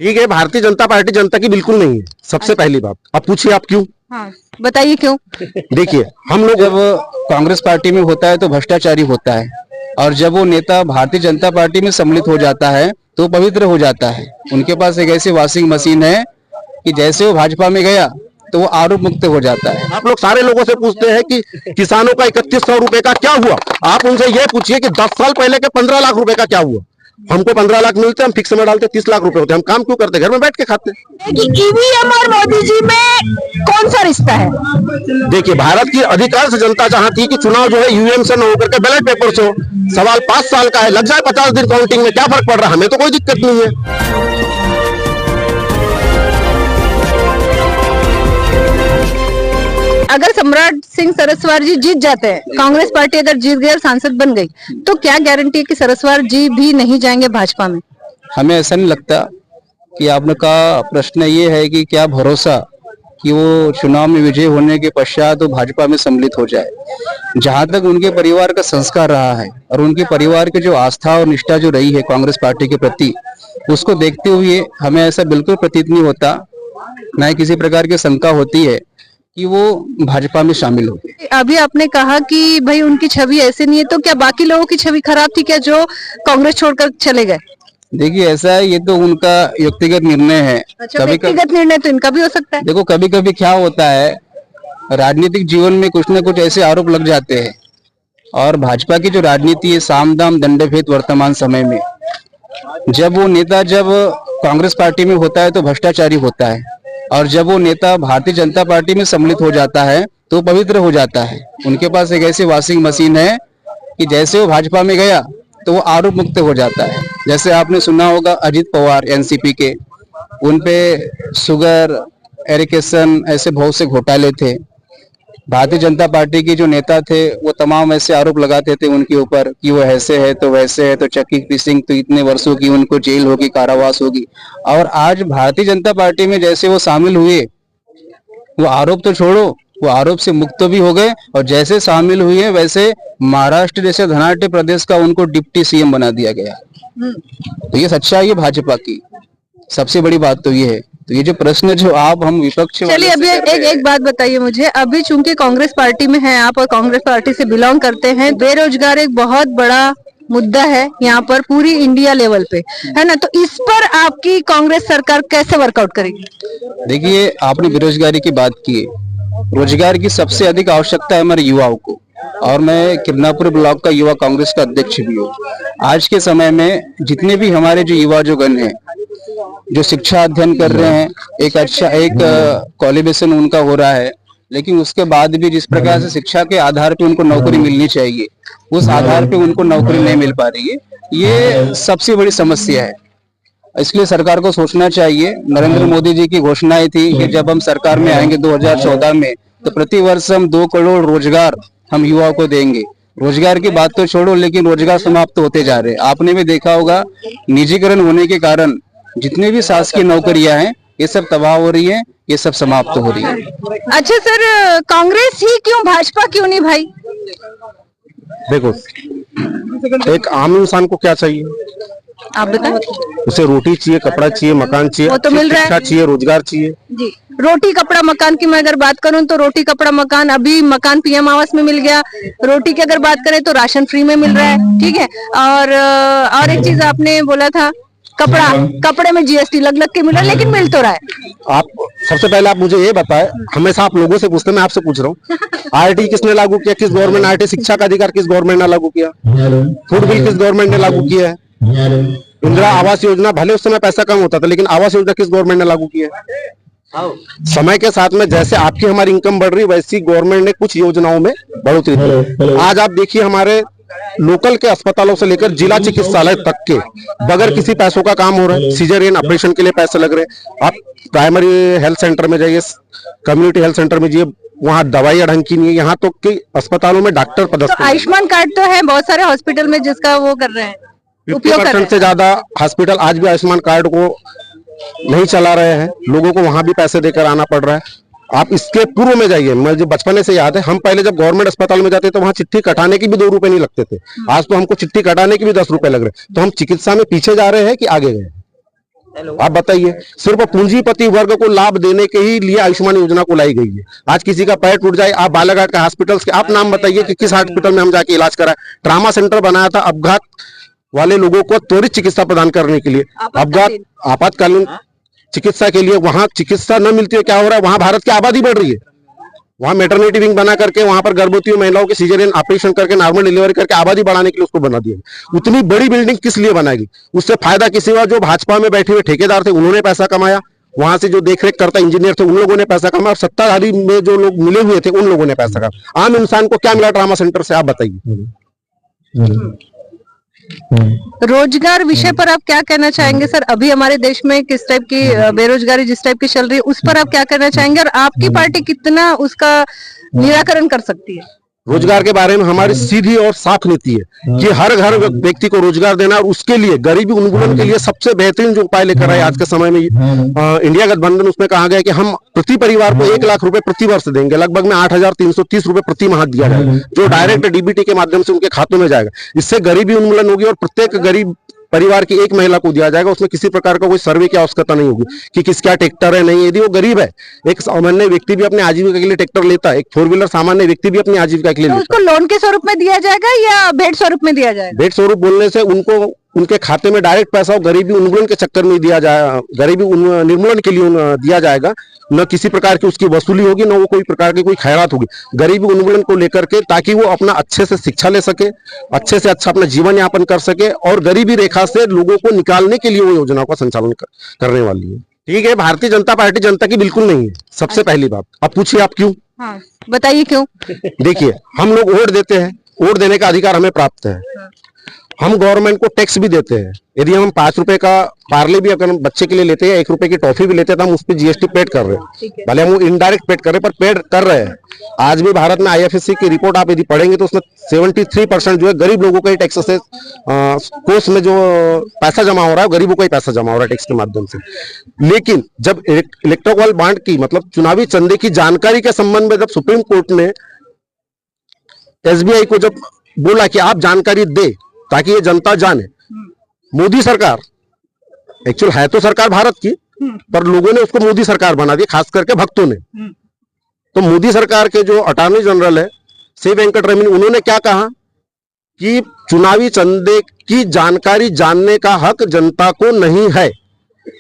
ठीक है, भारतीय जनता पार्टी जनता की बिल्कुल नहीं है, सबसे पहली बात। अब पूछिए आप क्यों? हाँ, बताइए क्यों? देखिए, हम लोग जब कांग्रेस पार्टी में होता है तो भ्रष्टाचारी होता है, और जब वो नेता भारतीय जनता पार्टी में सम्मिलित हो जाता है तो पवित्र हो जाता है। उनके पास एक ऐसी वॉशिंग मशीन है कि जैसे वो भाजपा में गया तो वो आरोप मुक्त हो जाता है। आप लोग सारे लोगों से पूछते हैं कि किसानों का 3100 रुपए का क्या हुआ। आप उनसे ये पूछिए कि 10 साल पहले के 15 लाख रुपए का क्या हुआ। हमको 15 लाख मिलते, हम फिक्स में डालते 30 लाख रुपए होते, हम काम क्यों करते? घर में बैठ के खाते। ईवीएम और मोदी जी में कौन सा रिश्ता है? देखिए, भारत की अधिकांश जनता चाहती है कि चुनाव जो है यूएम से न होकर के बैलेट पेपर से हो। सवाल 5 साल का है, लग जाए 50 दिन काउंटिंग में, क्या फर्क पड़ रहा है? हमें तो कोई दिक्कत नहीं है। अगर सम्राट सिंह सरस्वत जी जीत जाते हैं, कांग्रेस पार्टी अगर जीत गई और सांसद बन गई, तो क्या गारंटी है कि सरस्वत जी भी नहीं जाएंगे भाजपा में? हमें ऐसा नहीं लगता कि आपका प्रश्न ये है कि क्या भरोसा कि वो चुनाव में विजय होने के पश्चात वो भाजपा में सम्मिलित हो जाए। जहां तक उनके परिवार का संस्कार रहा है और उनके परिवार की जो आस्था और निष्ठा जो रही है कांग्रेस पार्टी के प्रति, उसको देखते हुए हमें ऐसा बिल्कुल प्रतीत नहीं होता, न ही किसी प्रकार की शंका होती है कि वो भाजपा में शामिल हो। अभी आपने कहा कि भाई उनकी छवि ऐसे नहीं है, तो क्या बाकी लोगों की छवि खराब थी क्या जो कांग्रेस छोड़कर चले गए? देखिए, ऐसा है, ये तो उनका व्यक्तिगत निर्णय है। अच्छा, व्यक्तिगत निर्णय तो इनका भी हो सकता है। देखो, कभी कभी क्या होता है, राजनीतिक जीवन में कुछ न कुछ ऐसे आरोप लग जाते हैं, और भाजपा की जो राजनीति है साम दाम दंडभेद वर्तमान समय में, जब वो नेता जब कांग्रेस पार्टी में होता है तो भ्रष्टाचारी होता है, और जब वो नेता भारतीय जनता पार्टी में सम्मिलित हो जाता है तो पवित्र हो जाता है। उनके पास एक ऐसी वॉशिंग मशीन है कि जैसे वो भाजपा में गया तो वो आरोप मुक्त हो जाता है। जैसे आपने सुना होगा अजित पवार एनसीपी के, उनपे शुगर, एरिकेशन, ऐसे बहुत से घोटाले थे। भारतीय जनता पार्टी के जो नेता थे वो तमाम ऐसे आरोप लगाते थे उनके ऊपर कि वो ऐसे है तो वैसे है, तो चक्की फिशिंग, तो इतने वर्षों की उनको जेल होगी, कारावास होगी। और आज भारतीय जनता पार्टी में जैसे वो शामिल हुए, वो आरोप तो छोड़ो, वो आरोप से मुक्त भी हो गए, और जैसे शामिल हुए वैसे महाराष्ट्र जैसे धनाढ्य प्रदेश का उनको डिप्टी सीएम बना दिया गया। तो ये सच्चाई है भाजपा की, सबसे बड़ी बात तो ये है। तो ये जो प्रश्न जो आप हम विपक्ष, चलिए अभी एक बात बताइए मुझे, अभी चूंकि कांग्रेस पार्टी में हैं आप और कांग्रेस पार्टी से बिलोंग करते हैं, बेरोजगार एक बहुत बड़ा मुद्दा है यहाँ पर पूरी इंडिया लेवल पे, है ना? तो इस पर आपकी कांग्रेस सरकार कैसे वर्कआउट करेगी? देखिए, आपने बेरोजगारी की बात की, रोजगार की सबसे अधिक आवश्यकता है हमारे युवाओं को, और मैं किरनापुर ब्लॉक का युवा कांग्रेस का अध्यक्ष भी हूँ। आज के समय में जितने भी हमारे जो युवा जो गण हैं, जो शिक्षा अध्ययन कर रहे हैं, एक अच्छा एक क्वालिफिकेशन उनका हो रहा है, लेकिन उसके बाद भी जिस प्रकार से शिक्षा के आधार पे उनको नौकरी मिलनी चाहिए, उस आधार पे उनको नौकरी नहीं मिल पा रही है। ये सबसे बड़ी समस्या है। इसलिए सरकार को सोचना चाहिए। नरेंद्र मोदी जी की घोषणाएं थी कि जब हम सरकार में आएंगे 2014 में, तो प्रति वर्ष हम 2 करोड़ रोजगार हम युवाओं को देंगे। रोजगार की बात तो छोड़ो, लेकिन रोजगार समाप्त होते जा रहे हैं। आपने भी देखा होगा, निजीकरण होने के कारण जितने भी शासकीय नौकरियां हैं ये सब तबाह हो रही है, ये सब समाप्त हो रही है। अच्छा सर, कांग्रेस ही क्यों, भाजपा क्यों नहीं भाई? देखो, एक आम इंसान को क्या चाहिए? आप बताएं। उसे रोटी चाहिए, कपड़ा चाहिए, मकान चाहिए, वो तो मिल रहा है। शिक्षा चाहिए, रोजगार चाहिए। जी, रोटी कपड़ा मकान की मैं अगर बात करूं तो रोटी कपड़ा मकान, अभी मकान पीएम आवास में मिल गया। रोटी की अगर बात करें तो राशन फ्री में मिल रहा है, ठीक है। और एक चीज आपने बोला था, कपड़े में जीएसटी लग के मिल रहा है, लेकिन मिल तो रहा है। आप सबसे पहले आप मुझे ये बताएं, हमेशा आप लोगों से पूछते हैं, मैं आपसे पूछ रहा हूँ, आरटी किसने लागू किया? किस गवर्नमेंट ने आरटी? शिक्षा का अधिकार किस गवर्नमेंट ने लागू किया? फूड बिल किस गवर्नमेंट ने लागू किया है? इंदिरा आवास योजना, भले उस समय पैसा कम होता था, लेकिन आवास योजना किस गवर्नमेंट ने लागू किया है? समय के साथ में जैसे आपकी हमारी इनकम बढ़ रही, वैसी गवर्नमेंट ने कुछ योजनाओं में बढ़ोतरी की। आज आप देखिए, हमारे लोकल के अस्पतालों से लेकर जिला चिकित्सालय तक के बगैर किसी पैसों का काम हो रहा है। सीजरियन ऑपरेशन के लिए पैसे लग रहे हैं। आप प्राइमरी हेल्थ सेंटर में जाइए, कम्युनिटी हेल्थ सेंटर में जाइए, वहाँ दवाइयाँ ढंग की नहीं है। यहाँ तो कि अस्पतालों में डॉक्टर पदस्थ, आयुष्मान कार्ड तो है बहुत सारे हॉस्पिटल में जिसका वो कर रहे हैं, 50% से ज्यादा हॉस्पिटल आज भी आयुष्मान कार्ड को नहीं चला रहे हैं। लोगों को वहां भी पैसे देकर आना पड़ रहा है। आप इसके पूर्व में जाइए, मुझे बचपने से याद है, हम पहले जब गवर्नमेंट अस्पताल में जाते तो वहां चिट्ठी कटाने की भी 2 रुपए नहीं लगते थे। आज तो हमको चिट्ठी कटाने की भी 10 रुपए लग रहे हैं। तो हम चिकित्सा में पीछे जा रहे हैं कि आगे गए? आप बताइए, सिर्फ पूंजीपति वर्ग को लाभ देने के ही लिए आयुष्मान योजना को लाई गई है। आज किसी का पैर टूट जाए, आप बालाघाट का हॉस्पिटल्स के आप नाम बताइए कि किस हॉस्पिटल में हम जाके इलाज कराए। ट्रामा सेंटर बनाया था अपघात वाले लोगों को त्वरित चिकित्सा प्रदान करने के लिए, आपातकालीन चिकित्सा के लिए। वहां चिकित्सा न मिलती है, क्या हो रहा है, वहां भारत की आबादी बढ़ रही है। वहां मेटर्निटी विंग बना करके वहां पर गर्भवती महिलाओं के सीजरियन ऑपरेशन करके नॉर्मल डिलीवरी करके आबादी बढ़ाने के लिए उसको बना दिया। उतनी बड़ी बिल्डिंग किस लिए बनाएगी? उससे फायदा किसी हुआ? जो भाजपा में बैठे हुए ठेकेदार थे उन्होंने पैसा कमाया, वहां से जो देखरेख करता इंजीनियर थे उन लोगों ने पैसा कमाया, और सत्ताधारी में जो लोग मिले हुए थे उन लोगों ने पैसा कमाया। आम इंसान को क्या मिला ट्रामा सेंटर से, आप बताइए। रोजगार विषय पर आप क्या कहना चाहेंगे सर? अभी हमारे देश में किस टाइप की बेरोजगारी जिस टाइप की चल रही है उस पर आप क्या कहना चाहेंगे, और आपकी पार्टी कितना उसका निराकरण कर सकती है? रोजगार के बारे में हमारी सीधी और साफ नीति है कि हर घर व्यक्ति को रोजगार देना, और उसके लिए गरीबी उन्मूलन के लिए सबसे बेहतरीन जो उपाय लेकर आए आज के समय में इंडिया गठबंधन, उसमें कहा गया कि हम प्रति परिवार को 1 लाख रुपए प्रति वर्ष देंगे। लगभग में 8,330 रुपए प्रति माह दिया जाएगा, जो डायरेक्ट डीबीटी के माध्यम से उनके खातों में जाएगा। इससे गरीबी उन्मूलन होगी और प्रत्येक गरीब परिवार की एक महिला को दिया जाएगा। उसमें किसी प्रकार का कोई सर्वे की आवश्यकता नहीं होगी कि किसका ट्रैक्टर है, नहीं। यदि वो गरीब है, एक सामान्य व्यक्ति भी अपने आजीविका के लिए ट्रैक्टर लेता है, एक 4 व्हीलर सामान्य व्यक्ति भी अपनी आजीविका के लिए लेता है। उसको लोन के स्वरूप में दिया जाएगा या भेंट स्वरूप में दिया जाएगा? भेंट स्वरूप बोलने से उनको उनके खाते में डायरेक्ट पैसा गरीबी उन्मूलन के चक्कर में दिया जाए, गरीबी निर्मूलन के लिए दिया जाएगा। न किसी प्रकार की उसकी वसूली होगी, न वो कोई प्रकार की कोई खैरात होगी। गरीबी उन्मूलन को लेकर के, ताकि वो अपना अच्छे से शिक्षा ले सके, अच्छे से अच्छा अपना जीवन यापन कर सके, और गरीबी रेखा से लोगों को निकालने के लिए वो योजना का संचालन करने वाली है। ठीक है, भारतीय जनता पार्टी जनता की बिल्कुल नहीं है, सबसे पहली बात। अब पूछिए आप क्यों? हाँ, बताइए क्यों? देखिए, हम लोग वोट देते हैं, वोट देने का अधिकार हमें प्राप्त है। हम गवर्नमेंट को टैक्स भी देते हैं। यदि हम 5 रुपए का पार्ले भी अगर हम बच्चे के लिए लेते हैं, 1 रुपए की टॉफी भी लेते हैं, तो हम उस पर जीएसटी पेड कर रहे हैं। भले हम वो इनडायरेक्ट पेड कर रहे हैं, पर पेड कर रहे हैं। आज भी भारत में आईएफएससी की रिपोर्ट आप यदि पढ़ेंगे तो उसमें 73% जो है गरीब लोगों का ही टैक्स से कोष में जो पैसा जमा हो रहा है, गरीबों का ही पैसा जमा हो रहा है टैक्स के माध्यम से। लेकिन जब इलेक्टोरल बॉन्ड की, मतलब चुनावी चंदे की जानकारी के संबंध में जब सुप्रीम कोर्ट ने एसबीआई को जब बोला कि आप जानकारी दे ताकि ये जनता जाने, मोदी सरकार, एक्चुअल है तो सरकार भारत की, पर लोगों ने उसको मोदी सरकार बना दी, खास करके भक्तों ने। तो मोदी सरकार के जो अटॉर्नी जनरल है सी वेंकटरमण, उन्होंने क्या कहा कि चुनावी चंदे की जानकारी जानने का हक जनता को नहीं है।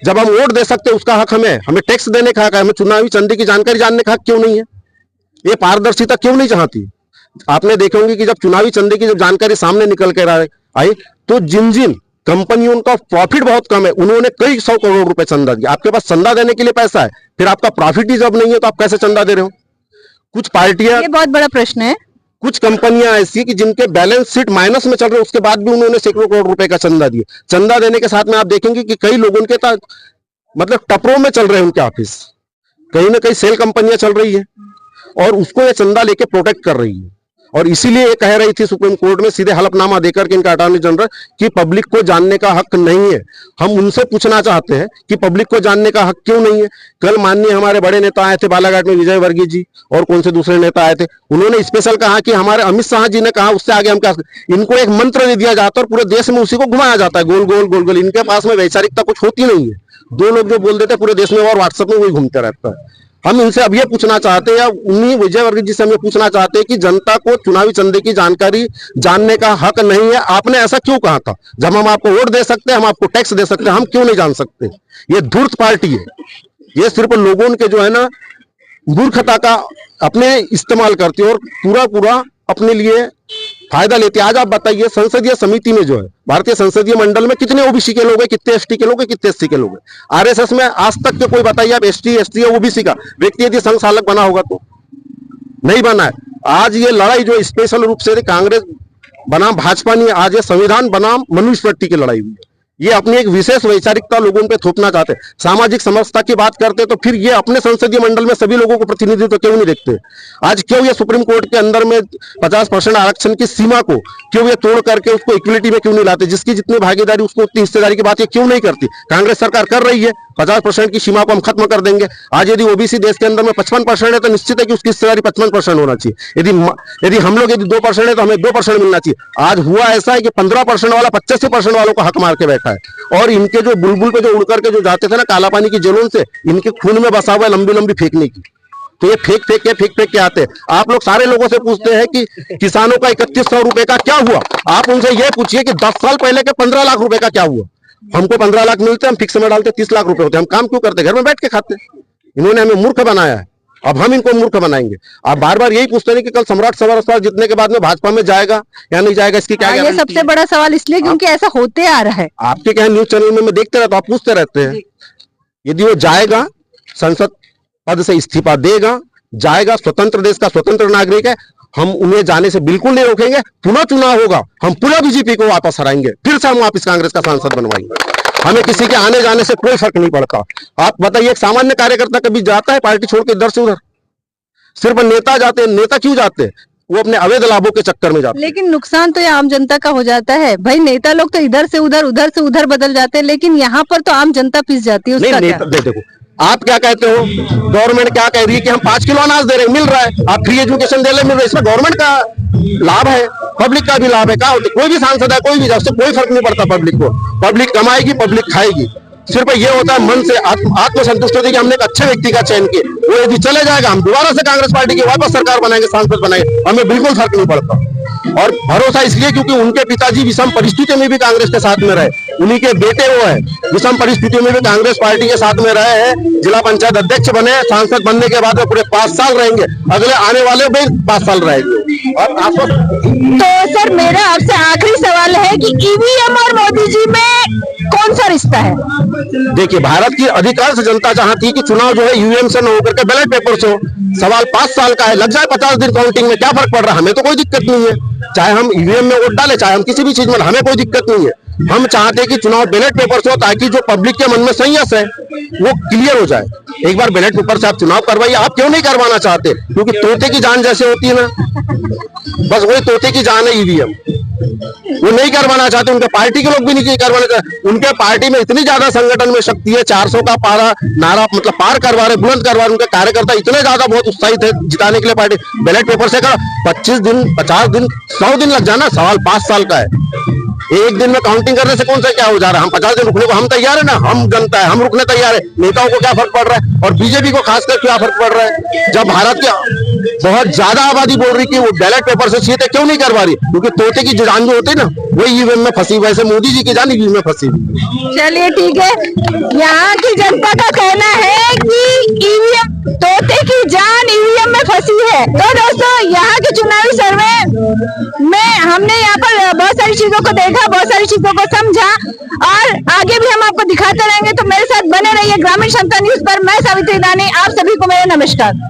जब हम वोट दे सकते उसका हक हमें टैक्स देने का हक है, हमें चुनावी चंदे की जानकारी जानने का हक क्यों नहीं है? ये पारदर्शिता क्यों नहीं चाहती? आपने देखे होंगे कि जब चुनावी चंदे की जब जानकारी सामने निकल कर आई तो जिन जिन कंपनियों का प्रॉफिट बहुत कम है, उन्होंने कई 100 करोड़ रुपए चंदा दिया। आपके पास चंदा देने के लिए पैसा है, फिर आपका प्रॉफिट ही जब नहीं है तो आप कैसे चंदा दे रहे हो? कुछ पार्टियां, ये बहुत बड़ा प्रश्न है। कुछ कंपनियां ऐसी कि जिनके बैलेंस शीट माइनस में चल रहे, उसके बाद भी उन्होंने सैकड़ों करोड़ रुपए का चंदा दिया। चंदा देने के साथ में आप देखेंगे कि कई लोगों के मतलब टपरों में चल रहे हैं उनके ऑफिस, कहीं ना कहीं सेल कंपनियां चल रही है और उसको ये चंदा लेके प्रोटेक्ट कर रही है। और इसीलिए ये कह रही थी सुप्रीम कोर्ट में सीधे हलफनामा देकर के इनका अटॉर्नी जनरल कि पब्लिक को जानने का हक नहीं है। हम उनसे पूछना चाहते हैं कि पब्लिक को जानने का हक क्यों नहीं है? कल माननीय हमारे बड़े नेता आए थे बालाघाट में, विजय वर्गीय जी और कौन से दूसरे नेता आए थे, उन्होंने स्पेशल कहा कि हमारे अमित शाह जी ने कहा, उससे आगे हम क्या, इनको एक मंत्र दे दिया जाता है और पूरे देश में उसी को घुमाया जाता है, गोल गोल गोल गोल। इनके पास में वैचारिकता कुछ होती नहीं है। 2 लोग जो बोल देते पूरे देश में और व्हाट्सएप में वही घूमते रहता है। हम इनसे अब ये पूछना चाहते हैं, या उन्हीं विजय वर्गीय जी से हम ये पूछना चाहते हैं कि जनता को चुनावी चंदे की जानकारी जानने का हक नहीं है। आपने ऐसा क्यों कहा था? जब हम आपको वोट दे सकते हैं, हम आपको टैक्स दे सकते हैं, हम क्यों नहीं जान सकते? ये धूर्त पार्टी है। ये सिर्फ लोगों के जो है ना मूर्खता का अपने इस्तेमाल करती है और पूरा अपने लिए फायदा लेती है। आज आप बताइए, संसदीय समिति में जो है, भारतीय संसदीय मंडल में कितने ओबीसी के लोग हैं, कितने एसटी के लोग हैं, कितने एससी के लोग हैं? आरएसएस में आज तक के कोई बताइए आप एसटी या ओबीसी का व्यक्ति यदि संघ चालक बना होगा तो? नहीं बना है। आज ये लड़ाई जो स्पेशल रूप से कांग्रेस बनाम भाजपा नहीं, आज ये संविधान बनाम मनुस्मृति की लड़ाई हुई है। ये अपनी एक विशेष वैचारिकता लोगों पे थोपना चाहते हैं। सामाजिक समरसता की बात करते तो फिर ये अपने संसदीय मंडल में सभी लोगों को प्रतिनिधित्व क्यों नहीं देखते? आज क्यों ये सुप्रीम कोर्ट के अंदर में 50% आरक्षण की सीमा को क्यों ये तोड़ करके उसको इक्विलिटी में क्यों नहीं लाते? जिसकी जितनी भागीदारी उसको उतनी हिस्सेदारी की बात ये क्यों नहीं करती? कांग्रेस सरकार कर रही है, 50% की सीमा को हम खत्म कर देंगे। आज यदि ओबीसी देश के अंदर में 55% है तो निश्चित है कि उसकी हिस्सेदारी 55% होना चाहिए। यदि हम लोग 2% है तो हमें 2% मिलना चाहिए। आज हुआ ऐसा है कि 15% वाला 85% वालों को हक मार के बैठा है। और इनके जो बुलबुल पे जो उड़ करके जो जाते थे ना काला पानी की जेलों से, इनके खून में बसा हुआ है लंबी लंबी फेंकने की। तो ये फेंक के आते हैं। आप लोग सारे लोगों से पूछते हैं कि किसानों का 3100 रुपए का क्या हुआ। आप उनसे ये पूछिए कि 10 साल पहले के 15 लाख रुपए का क्या हुआ। हमको 15 लाख मिलते, हम फिक्स में डालते 30 लाख रुपए होते, हम काम क्यों करते, घर में बैठ के खाते। इन्होंने हमें मूर्ख बनाया है, अब हम इनको मूर्ख बनाएंगे। आप बार बार यही पूछते हैं कि कल सम्राट सवाल जीतने के बाद में भाजपा में जाएगा या नहीं जाएगा, इसकी क्या ये सबसे बड़ा सवाल इसलिए क्योंकि ऐसा होते आ रहा है। आपके क्या न्यूज चैनल में मैं देखते रहता हूं, आप पूछते रहते हैं। यदि वो जाएगा, संसद पद से इस्तीफा देगा, जाएगा, स्वतंत्र देश का स्वतंत्र नागरिक है, हम उन्हें जाने से बिल्कुल नहीं रोकेंगे। पुनः चुनाव होगा, हम पुनः बीजेपी को वापस हराएंगे, फिर से हम वापस कांग्रेस का सांसद बनवाएंगे। हमें किसी के आने जाने से कोई फर्क नहीं पड़ता। आप बताइए, एक सामान्य कार्यकर्ता कभी जाता है पार्टी छोड़ के इधर से उधर? सिर्फ नेता जाते हैं। नेता क्यों जाते हैं? वो अपने अवैध लाभों के चक्कर में जाते हैं। लेकिन नुकसान तो ये आम जनता का हो जाता है भाई। नेता लोग तो इधर से उधर बदल जाते हैं, लेकिन यहाँ पर तो आम जनता पिस जाती है। उसका नहीं, क्या? देखो आप क्या कहते हो, गवर्नमेंट क्या कह रही है कि हम 5 किलो अनाज दे रहे हैं, मिल रहा है। आप फ्री एजुकेशन दे रहे, मिल रहा है। इसमें गवर्नमेंट का लाभ है, पब्लिक का भी लाभ है। क्या होता है, कोई भी सांसद है, कोई भी, उससे कोई फर्क नहीं पड़ता पब्लिक को। पब्लिक कमाएगी, पब्लिक खाएगी। सिर्फ ये होता है मन से आत्मसंतुष्ट होती है कि हमने एक अच्छे व्यक्ति का चयन किया। वो यदि चले जाएगा, हम दोबारा से कांग्रेस पार्टी की वापस सरकार बनाएंगे, सांसद बनाएंगे, हमें बिल्कुल फर्क नहीं पड़ता। और भरोसा इसलिए क्योंकि उनके पिताजी विषम परिस्थितियों में भी कांग्रेस के साथ में रहे, उन्हीं के बेटे वो है, विषम परिस्थितियों में भी कांग्रेस पार्टी के साथ में रहे हैं। जिला पंचायत अध्यक्ष बने, सांसद बनने के बाद में पूरे 5 साल रहेंगे, अगले आने वाले भी 5 साल रहेंगे। और आपको तो सर मेरा आपसे आखिरी सवाल है कि ईवीएम और मोदी जी में कौन सा रिश्ता है? देखिए, भारत की अधिकांश जनता चाहती है कि चुनाव जो है यूएम से न होकर के बैलेट पेपर से हो। सवाल 5 साल का है, लग जाए 50 दिन काउंटिंग में, क्या फर्क पड़ रहा है? हमें तो कोई दिक्कत नहीं है, चाहे हम ईवीएम में वोट डालें, चाहे हम किसी भी चीज में, हमें कोई दिक्कत नहीं है। हम चाहते हैं कि चुनाव बैलेट पेपर से हो, ताकि जो पब्लिक के मन में संयस है वो क्लियर हो जाए। एक बार बैलेट पेपर से आप चुनाव करवाइए। आप क्यों नहीं करवाना चाहते? क्योंकि तोते की जान जैसे होती है ना, बस वही तोते की जान है ईवीएम। वो नहीं करवाना चाहते, उनके पार्टी के लोग भी नहीं करवाना चाहते। उनके पार्टी में इतनी ज्यादा संगठन में शक्ति है, 400 का पारा नारा मतलब पार करवा रहे, बुलंद करवा रहे। उनके कार्यकर्ता इतने ज्यादा बहुत उत्साहित है जिताने के लिए पार्टी। बैलेट पेपर से का 25 दिन, 50 दिन, 100 दिन लग जाना। सवाल 5 साल का है। एक दिन में काउंटिंग करने से कौन सा क्या हो जा रहा है? हम 50 दिन रुकने को हम तैयार है ना, हम जनता है, हम रुकने तैयार है। नेताओं को क्या फर्क पड़ रहा है, और बीजेपी को खासकर क्या फर्क पड़ रहा है? जब भारत की बहुत ज्यादा आबादी बोल रही कि वो बैलेट पेपर से चाहिए, क्यों नहीं करवा रही? क्योंकि तोते की जान जो होती है ना, वही ईवीएम में फंसी। वैसे मोदी जी की जान ईवीएम में फंसी। चलिए ठीक है, यहाँ की जनता का कहना है कि ईवीएम, तोते की जान ईवीएम में फंसी है। तो दोस्तों, यहाँ के चुनावी सर्वे में हमने यहाँ पर बहुत सारी चीजों को देखा, बहुत सारी चीजों को समझा, और आगे भी हम आपको दिखाते रहेंगे। तो मेरे साथ बने रहिए ग्रामीण क्षमता न्यूज पर। मैं सावित्री दानी, आप सभी को मेरा नमस्कार।